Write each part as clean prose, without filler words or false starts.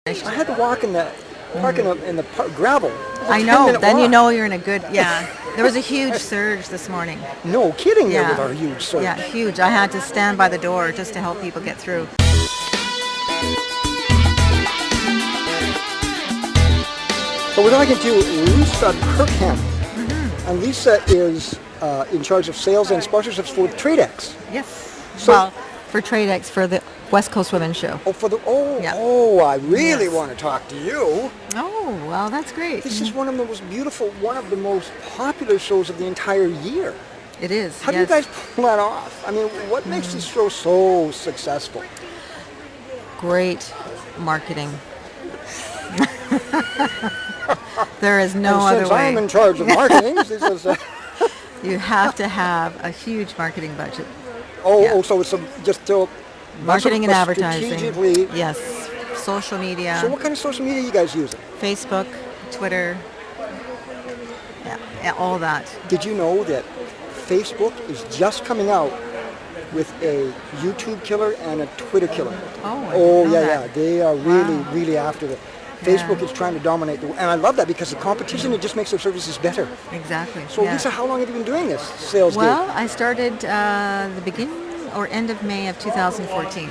I had to walk in the gravel. I know. Then you know you're in a good. Yeah. There was a huge surge this morning. No kidding. Yeah. There was a huge surge. Yeah, huge. I had to stand by the door just to help people get through. So we're talking to Lisa Kirkham. And Lisa is in charge of sales and sponsorships for TradeX. Yes. So- Well, for TradeX for the West Coast Women's Show. I really want to talk to you. Oh, well, that's great. This is one of the most beautiful, one of the most popular shows of the entire year. It is. How do you guys pull that off? I mean, what makes this show so successful? Great marketing. There is no And other since way. I'm in charge of marketing, this is You have to have a huge marketing budget. so it's just to Marketing and advertising. Strategically. Yes. Social media. So what kind of social media are you guys using? Facebook, Twitter. Yeah, all that. Did you know that Facebook is just coming out with a YouTube killer and a Twitter killer? Oh, I didn't know that. They are really after it. Facebook Yeah. is trying to dominate, and I love that because the competition, it just makes their services better. Exactly. So yeah. Lisa, how long have you been doing this sales gig? Well, I started the beginning or end of May of 2014.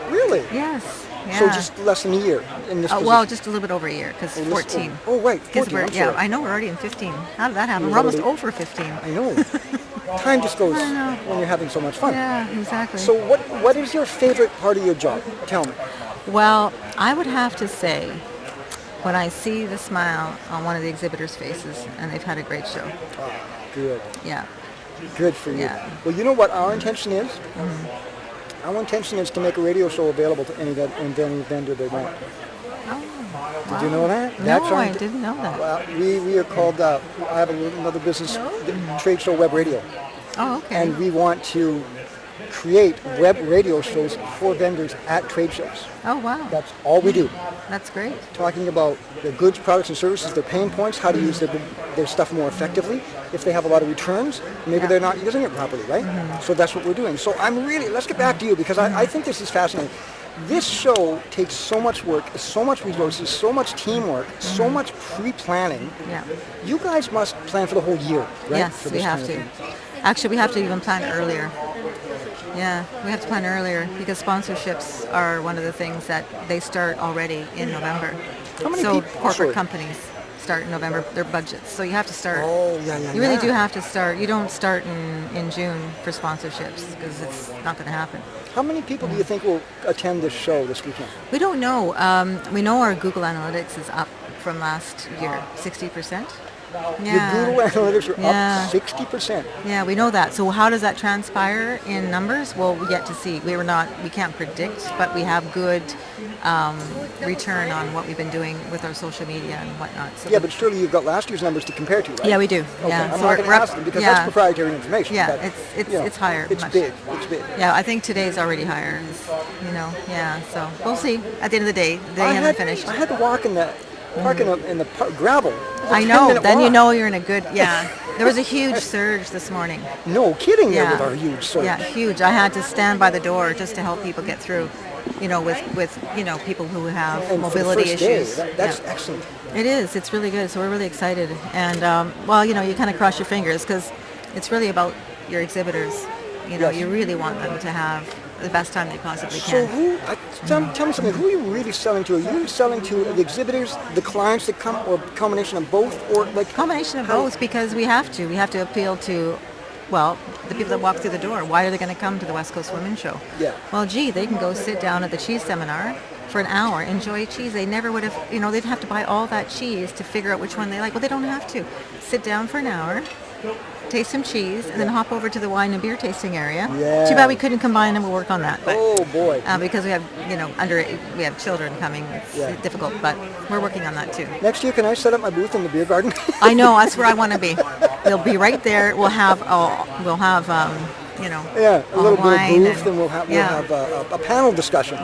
Really? Yes. Yeah. So just less than a year in this position? well, just a little bit over a year, because 14. Oh, right, 'Cause 14, I'm yeah, sorry. I know we're already in 15. How did that happen? You're We're almost already- over 15. I know. Time just goes I know. when you're having so much fun. Yeah, exactly. So what is your favorite part of your job? Tell me. Well, I would have to say, when I see the smile on one of the exhibitors' faces, and they've had a great show. Good. Yeah. Good for you. Yeah. Well, you know what our intention is? Our intention is to make a radio show available to any vendor they want. Oh, Did you know that? no, That's our I inten- didn't know that. Well, we are called, I have another business, Trade Show Web Radio. Oh, okay. And we want to create web radio shows for vendors at trade shows. Oh, wow. That's all we do. That's great. Talking about their goods, products, and services, their pain points, how to use their stuff more effectively. If they have a lot of returns, maybe Yeah. they're not using it properly, right? So that's what we're doing. So let's get back to you because I think this is fascinating. This show takes so much work, so much resources, so much teamwork, so much pre-planning. Yeah. You guys must plan for the whole year, right? Yes, For we this have kind to. of thing. Actually, we have to even plan earlier. Yeah, we have to plan earlier because sponsorships are one of the things that they start already in November. How many so people- corporate sorry. companies start in November, their budgets. So you have to start. Oh, yeah. You really do have to start. You don't start in June for sponsorships because it's not going to happen. How many people do you think will attend this show this weekend? We don't know. We know our Google Analytics is up from last year, 60%. Your Google Analytics are Yeah. up 60%. Yeah, we know that. So how does that transpire in numbers? Well, we yet to see. We can't predict, but we have good return on what we've been doing with our social media and whatnot. So Yeah, but surely you've got last year's numbers to compare to, right? yeah, we do. Okay, Yeah, I'm so not going to we're up- ask them because yeah. that's proprietary information. Yeah, but, it's you know, it's higher. It's much. big. It's big. Yeah, I think today's already higher. Yeah. So we'll see. At the end of the day, they haven't finished. I had to walk in the gravel. I know. Then you know you're in a good. Yeah. There was a huge surge this morning. No kidding. Yeah. There was a huge surge. Yeah, huge. I had to stand by the door just to help people get through. With people who have And mobility for the first issues. Day, that's Yeah. excellent. It is. It's really good. So we're really excited. And you kind of cross your fingers because it's really about your exhibitors. Yes. You really want them to have the best time they possibly So can. tell me something. Who are you really selling to? Are you selling to the exhibitors, the clients that come, or a combination of both, or like Combination of how- both because we have to. We have to appeal to, the people that walk through the door. Why are they going to come to the West Coast Women's Show? Yeah. Well, they can go sit down at the cheese seminar for an hour, enjoy cheese. They never would have, they'd have to buy all that cheese to figure out which one they like. Well, they don't have to. Sit down for an hour, taste some cheese, and then hop over to the wine and beer tasting area. Yeah. Too bad we couldn't combine them. We'll work on that. But, Oh boy. because we have, we have children coming. It's Yeah. difficult, but we're working on that too. Next year, can I set up my booth in the beer garden? I know, that's where I want to be. We'll be right there. We'll have Yeah, a little bit of wine booth, and we'll have a panel discussion.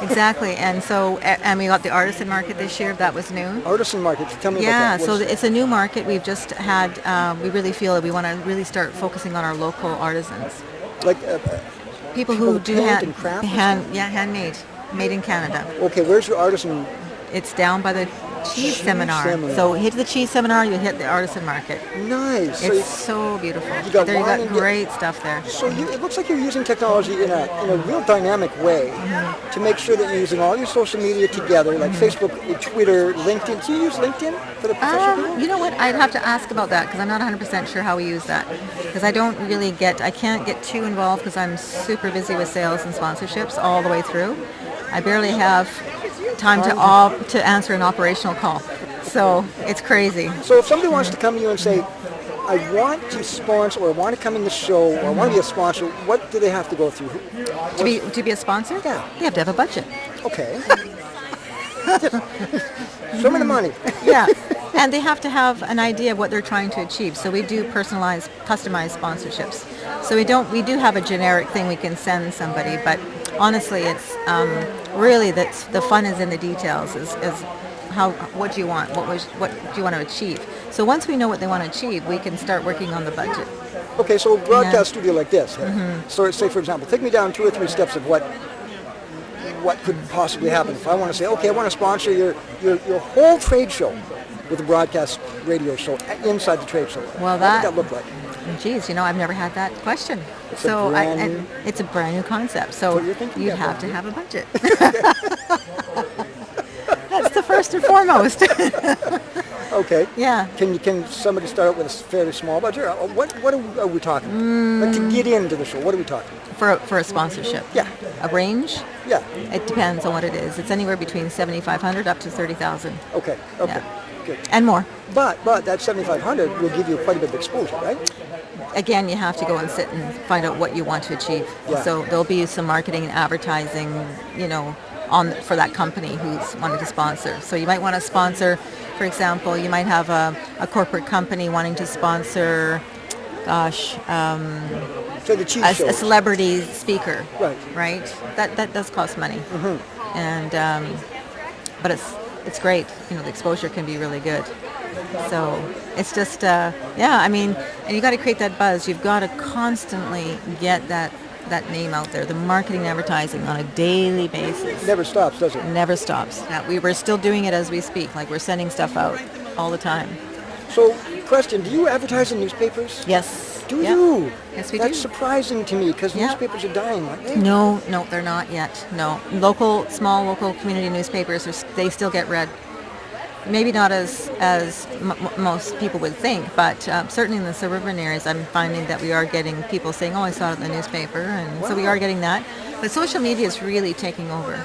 Exactly. And so, and we got the artisan market this year. That was new. Artisan markets. Tell me Yeah, about that. so What's- it's a new market. We've just had. We really feel that we want to really start focusing on our local artisans, like people People who who do paint and craft and handmade. made in Canada. Okay, where's your artisan? It's down by the cheese seminar. seminar. So hit the cheese seminar, you hit the artisan market. Nice. It's so beautiful. You got There you wine got and great stuff there. So it looks like you're using technology in a real dynamic way to make sure that you're using all your social media together, like Facebook, Twitter, LinkedIn. Do you use LinkedIn for the professional people? You know what? I'd have to ask about that because I'm not 100% sure how we use that. Because I can't get too involved because I'm super busy with sales and sponsorships all the way through. I barely have time to answer an operational call. So it's crazy. So if somebody wants to come to you and say, I want to sponsor, or I want to come in the show, or I want to be a sponsor, what do they have to go through? To be a sponsor? Yeah. You have to have a budget. Okay. Show me the money. Yeah. And they have to have an idea of what they're trying to achieve. So we do personalized, customized sponsorships. So we do have a generic thing we can send somebody, but honestly, it's really the fun is in the details. Is what do you want? What do you want to achieve? So once we know what they want to achieve, we can start working on the budget. Okay, so a broadcast studio like this. So say, for example, take me down 2 or 3 steps of what could possibly happen. If I want to say, okay, I want to sponsor your whole trade show with a broadcast radio show inside the trade show. Well, what would that look like? Geez, I've never had that question. It's It's a brand new concept. So you'd have to have a budget. That's the first and foremost. Okay. Yeah. Can somebody start out with a fairly small budget? What are we talking? Like to get into the show, what are we talking? For a sponsorship. Yeah. A range? Yeah. It depends on what it is. It's anywhere between $7,500 up to $30,000. Okay. Yeah. Good. And more. But that $7,500 will give you quite a bit of exposure, right? Again, you have to go and sit and find out what you want to achieve. Yeah. So there'll be some marketing and advertising, for that company who's wanting to sponsor. So you might want to sponsor, for example, you might have a corporate company wanting to sponsor, So the cheese show. a celebrity speaker. Right. That does cost money. And but it's great. The exposure can be really good. So it's just and you got to create that buzz. You've got to constantly get that name out there, the marketing and advertising on a daily basis. It never stops, does it? Never stops. Yeah, we're still doing it as we speak. Like we're sending stuff out all the time. So, question, do you advertise in newspapers? Yes. Do you? Yes, we That's do. surprising to me because newspapers are dying, aren't they? No, they're not yet. No. Small local community newspapers, they still get read. Maybe not as most people would think, but certainly in the suburban areas, I'm finding that we are getting people saying, "Oh, I saw it in the newspaper," and so we are getting that. But social media is really taking over.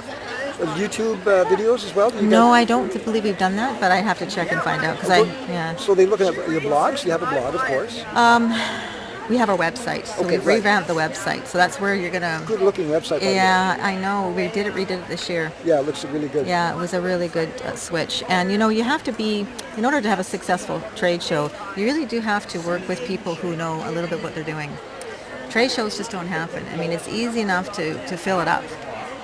YouTube videos as well? No, I don't believe we've done that, but I have to check and find out So they're looking at your blogs. You have a blog, of course. We have our website, so we've revamped the website. So that's where you're gonna. Good-looking website. Yeah, I know. We redid it this year. Yeah, it looks really good. Yeah, it was a really good switch. And you have to be, in order to have a successful trade show, you really do have to work with people who know a little bit what they're doing. Trade shows just don't happen. I mean, it's easy enough to fill it up,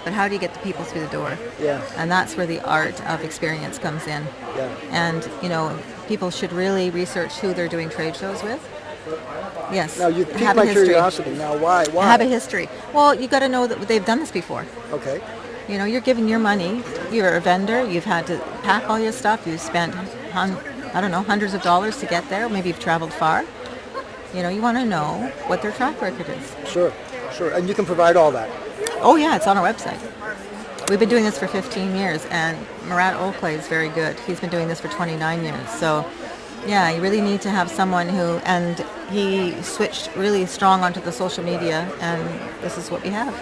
but how do you get the people through the door? Yeah. And that's where the art of experience comes in. Yeah. And people should really research who they're doing trade shows with. Yes. Now you piqued my curiosity. Now why? Have a history. Well, you got to know that they've done this before. Okay. You're giving your money. You're a vendor. You've had to pack all your stuff. You've spent, hundreds of dollars to get there. Maybe you've traveled far. You want to know what their track record is. Sure. And you can provide all that. Oh yeah, it's on our website. We've been doing this for 15 years, and Murat Oakley is very good. He's been doing this for 29 years. So, yeah, you really need to have someone and he switched really strong onto the social media, and this is what we have.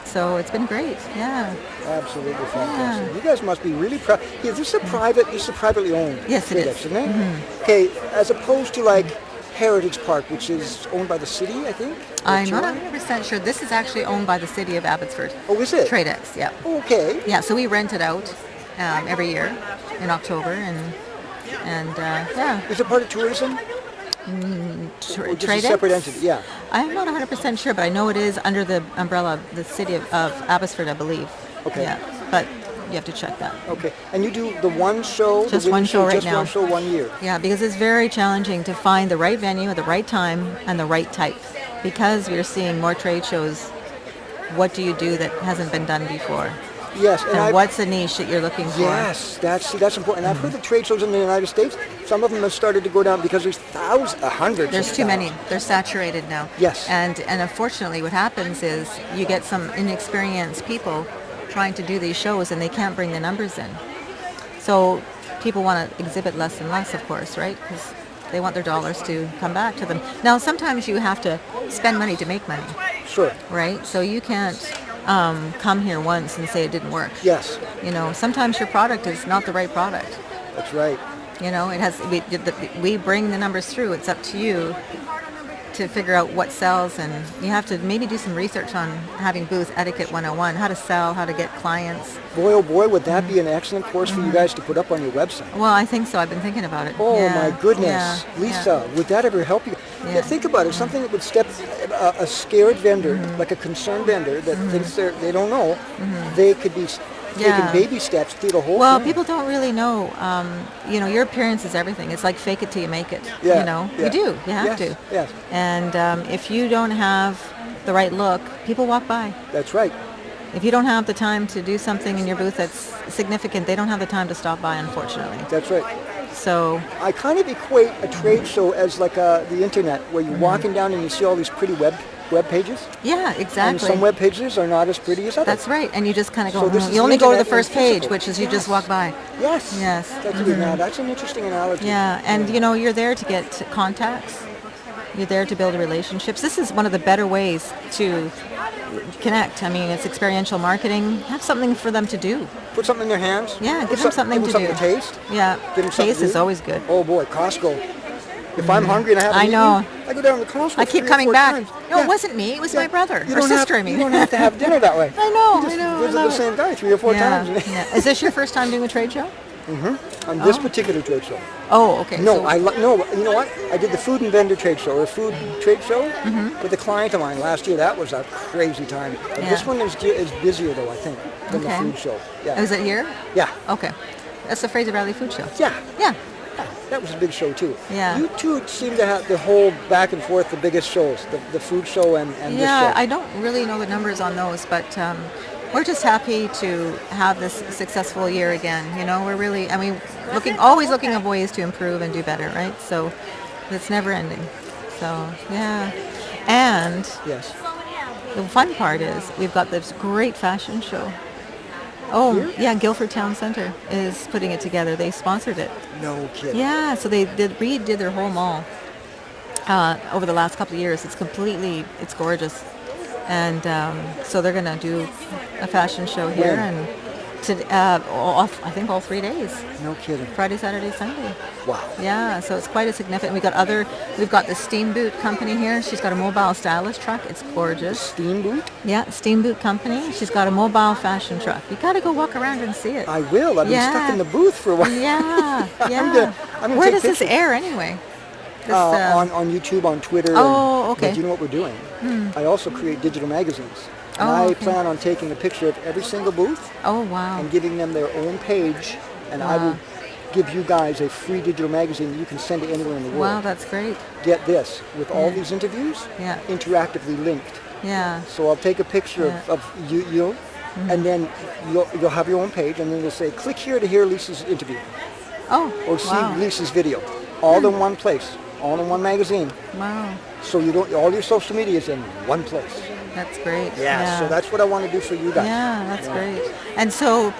So it's been great, yeah. Absolutely fantastic. Yeah. You guys must be really proud. Yeah, this is privately owned. Yes, it is. Isn't it? Mm-hmm. Okay, as opposed to like Heritage Park, which is owned by the city, I think? I'm not 100% sure. This is actually owned by the city of Abbotsford. Oh, is it? TradeX, yeah. Okay. Yeah, so we rent it out every year in October, and yeah. Is it part of tourism? Or just a separate entity? Yeah. I'm not 100% sure, but I know it is under the umbrella of the city of Abbotsford, I believe. Okay. Yeah, but you have to check that. Okay. And you do the one show? Just one show right now. Just one show 1 year? Yeah, because it's very challenging to find the right venue at the right time and the right type. Because we're seeing more trade shows, what do you do that hasn't been done before? Yes, And what's the niche that you're looking for? yes, that's important. And I've heard the trade shows in the United States, some of them have started to go down because there's hundreds. There's of too many. thousands. They're saturated now. Yes. And unfortunately, what happens is you get some inexperienced people trying to do these shows, and they can't bring the numbers in. So people want to exhibit less and less, of course, right? Because they want their dollars to come back to them. Now, sometimes you have to spend money to make money, Sure. right? So you can't come here once and say it didn't work. Yes, You know, sometimes your product is not the right product. that's right. You know, it has. We bring the numbers through. It's up to you to figure out what sells, and you have to maybe do some research on having booth etiquette 101, how to sell, how to get clients. Boy, oh boy, would that be an excellent course for you guys to put up on your website. Well, I think so. I've been thinking about it. Oh Yeah, my goodness, yeah, Lisa, would that ever help you? Yeah, think about it. Something that would step a scared vendor, like a concerned vendor that thinks they don't know, they could be taking Yeah. baby steps through the whole Well, thing. people don't really know. You know, your appearance is everything. It's like fake it till you make it. Yeah, You know, yeah. you do. You have Yes, to. yes. And if you don't have the right look, people walk by. That's right. If you don't have the time to do something in your booth that's significant, they don't have the time to stop by, unfortunately. That's right. So, I kind of equate a trade show as like the internet, where you're walking down and you see all these pretty web pages. yeah, And exactly. some web pages are not as pretty as others. That's right. And you just kind of go, So this is you only go to the internet first in page, physical. which is you just Yes. walk by. Yes. Yes. That's now that's an interesting analogy. Yeah, and you know, you're there to get contacts. You're there to build relationships. This is one of the better ways to connect. I mean, it's experiential marketing. Have something for them to do. Put something in their hands. Yeah, Put give them something give to them do. something to taste. Yeah, Give them something taste to is do. always good. Oh boy, Costco. If I'm hungry and I haven't I eaten, know. I go down to Costco. I keep 3 or coming 4 back. times. No, Yeah. it wasn't me. It was Yeah. my brother You or don't have- sister. I mean, You don't have to have dinner that way. I know. You just I know. visit I the love same guy 3 or 4 yeah. times. Yeah. Is this your first time doing a trade show? On this particular trade show. Oh, okay. No, so, no. You know what? I did the food and vendor trade show, or food trade show, with a client of mine last year. That was a crazy time. But Yeah. this one is busier though, I think, than Okay. the food show. Yeah. is it here? Yeah. Okay. That's the Fraser Valley Food Show. Yeah. Yeah. That was a big show too. Yeah. You two seem to have the whole back and forth the biggest shows, the food show and this Yeah, show. I don't really know the numbers on those, but we're just happy to have this successful year again. You know, we're really, I mean, always looking at ways to improve and do better, right? So it's never ending. So yeah, and Yes. the fun part is we've got this great fashion show. Oh Here? yeah, Guildford Town Center is putting it together. They sponsored it. No kidding. Yeah, so they redid their whole mall over the last couple of years. It's gorgeous. And so they're going to do a fashion show here When? and I think all 3 days, No kidding. Friday, Saturday, Sunday. Wow. Yeah, so it's quite a significant. We've got the Steamboot Company here. She's got a mobile stylist truck. It's gorgeous. Steam boot? Yeah, Steamboot Company. She's got a mobile fashion truck. You got to go walk around and see it. I will. I've been stuck Yeah. in the booth for a while. Yeah, yeah. I'm gonna Where take does this pictures. air anyway? This, On YouTube, on Twitter. Oh, okay. But you know what we're doing? I also create digital magazines. And Oh, I okay. plan on taking a picture of every single booth Oh, wow. and giving them their own page. And I will give you guys a free digital magazine that you can send to anywhere in the world. Wow, that's great. Get this, with all these interviews, Yeah. interactively linked. Yeah. So I'll take a picture Yeah. of you and then you'll have your own page, and then you'll say, click here to hear Lisa's interview, Oh, or see wow. Lisa's video, all in one place, all in one magazine. Wow. So you don't, all your social media is in one place. That's great. Yeah. So that's what I want to do for you guys. Yeah, that's great. And so,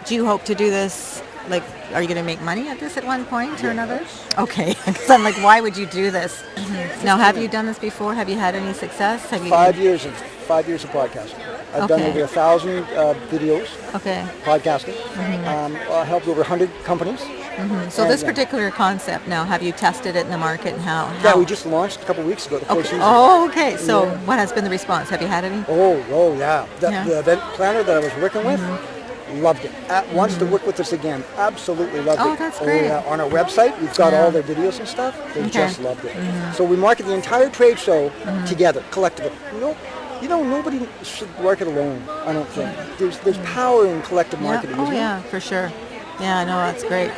do you hope to do this? Like, are you going to make money at this at one point or another? Okay. Because I'm like, why would you do this? Now, have you done this before? Have you had any success? Have you? 5 years of podcasting. I've done Okay. over 1,000 videos Okay. podcasting. Helped over 100 companies. So this And, particular concept now, have you tested it in the market and how? Yeah, we just launched a couple of weeks ago. The first Okay. season. Oh, okay. So Yeah. what has been the response? Have you had any? Oh, yeah. Yeah. The event planner that I was working with loved it. Wants to work with us again. Absolutely loved Oh, it. that's great. Yeah. On our website, we've got Yeah. all their videos and stuff. They Okay. just loved it. So we market the entire trade show together, collectively. Nobody should market alone, I don't think. There's power in collective Yeah. marketing, Oh, isn't yeah, for sure. Yeah, I know, that's great.